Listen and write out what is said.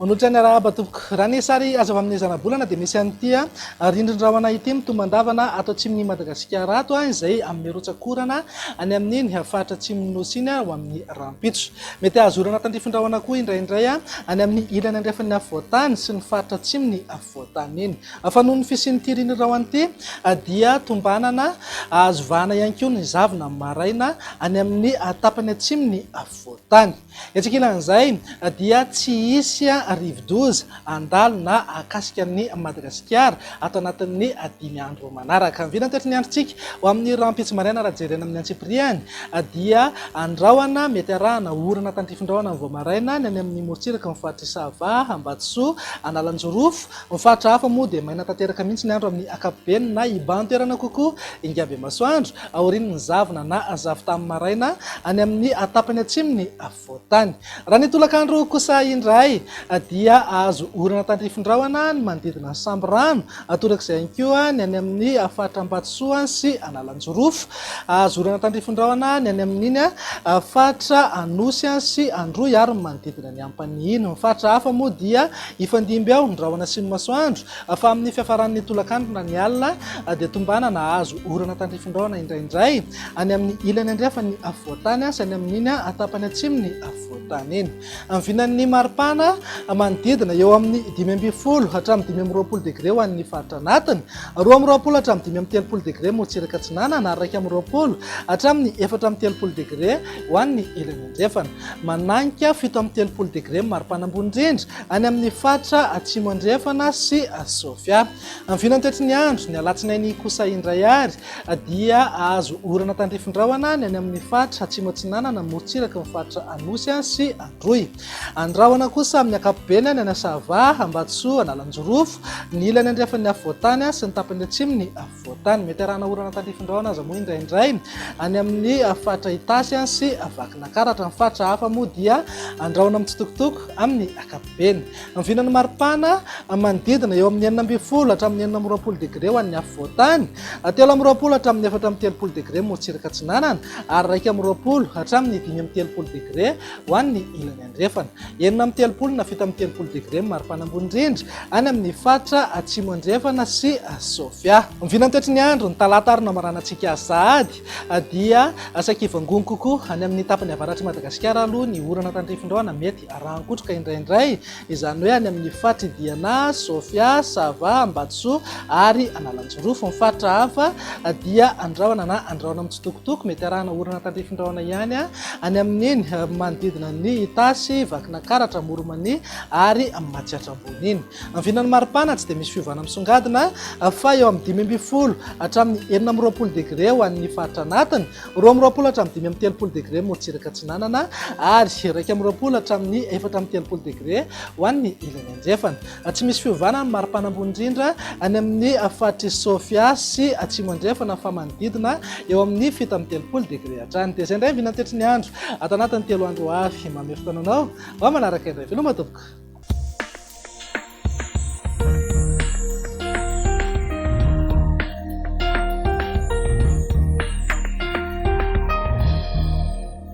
Manolotra ny arahaba tompoko raha ny sary azo amin'ny zana-bolana dia misy an'ity rindrin-drahona ity mitombandavana atao atsimon'i Madagasikara ato izay amin'ny rotsakorana any amin'ny faritra atsimon'ny nosy iny ho amin'ny rampitso. Mety ahazorana tandrifin-drahona koa indraindray any amin'ny ilany andrefan'ny afovoantany sy ny faritra atsimon'ny afovoantany iny. Fa noho ny fisian'ity rindrin-drahona ity dia tombanana azovana ihany koa ny zavona maraina any amin'ny tapany atsimon'ny afovoantany. Hetsakilan'izay dia tsy hisy rivo-doza andalo na akasika ny Madagasikara ato anatin'ny 5 andro manaraka. Mivina toetra ny androntsika ho amin'ny rampitso maraina raha jerena amin'ny antsipiriany dia andrahoana mety arahana orana tandrifin-drahona ny voamaraina ny any amin'ny morotsiraka mifaritra Isava, Ambatsoa, Analanjorofo. Mifaritra hafa moa dia maina tanteraka mihitsy ny andro amin'ny ankapobeny na iban-toerana kokoa Ingaby Masoandro aorian'ny zavona na zavon-tany maraina any amin'ny tapany atsimon'ny afovoantany. Raha ny tolakandro kosa indray dia azo orana tandrifin-drahona ny manodidina ny Samborano atorak'izay ihany koa ny any amin'ny faritra Ambatsoa sy Analanjorofo. Azo orana tandrifin-drahona ny any amin'iny faritra Anosy sy Androy ary manodidina ny Ampaniny. Ny faritra hafa moa dia ifandimby ao ny rahona sy ny masoandro fa amin'ny fiafaran'ny tolakandro na ny alina dia tombanana azo orana tandrifin-drahona indraindray any amin'ny ilany andrefany afovoantany sy any amin'iny tapany atsimon'ny afovoantany iny. Amin'ny vinan'ny maripana manodidina eo amin'ny 5 hatramin'ny 5 degré ho an'ny faritra anatiny, 2 hatramin'ny 5 degré morotsiraka atsinanana ary 2 hatramin'ny 4 degré ho an'ny ilany andrefana. Mananika 7 degré maripana ambony indrindra any amin'ny faritra atsimo andrefana sy Sofia. Amin'ny vinan'ny toetry ny andro ny alatsinainy kosa indray ary dia azo orana tandrifin-drahona ny any amin'ny faritra atsimo atsinanana morotsiraka ny faritra Anosy sy Androy. Andrahoana kosa amin'ny ankapobeny any Isava, Ambatsoa, Analanjorofo, ny ilany andrefan'ny afovoantany sy ny tapany atsimon'ny afovoantany. Mety arahana orana tandrifin-drahona aza moa indraindray any amin'ny faritra Itasy sy Vakinankaratra. Ny faritra hafa moa dia andrahoana mitsitokotoko amin'ny ankapobeny. Ny vinan'ny maripana manodidina eo amin'ny 9 hatramin'ny 20 degré ho an'ny afovoantany, 20 hatramin'ny 4 degré morotsiraka atsinanana ary 20 hatramin'ny 5 degré ho an'ny ilany andrefana. 30 na 7 degré maripana ambony indrindra any amin'ny faritra atsimo andrefana sy Sofia. Mivinan'ny toetry ny andro ny talata ary namaranantsika sahady dia sakivangony kokoa any amin'ny tapany avaratry Madagasikara aloha ny orana tandrifin-drahona mety arankotroka indraindray, izany hoe any amin'ny faritra Diana, Sofia, Sava, Ambatsoa ary Analanjorofo. Ny faritra hafa dia andrahoana na andrahoana mitsitokotoko mety arahana orana tandrifin-drahona ihany any amin'iny manodidina ny Itasy, Vakinankaratra, Moromany ary Matsiatra ambony iny. Amin'ny vinan'ny maripana tsy dia misy fiovana misongadina fa eo amin'ny 15 hatramin'ny 20 degré ho an'ny faritra anatiny, 20 hatramin'ny 30 degré morotsiraka atsinanana ary 20 hatramin'ny 4 degré ho an'ny ilany andrefana. Tsy misy fiovana ny maripana ambony indrindra any amin'ny faritra Sofia sy atsimo andrefana fa manodidina eo amin'ny 17 degré hatrany. Dia izay indray vinan'ny toetry ny andro ato anatin'ny 3 andro avy mamery fotoananao ao manaraka indray veloma tompoko.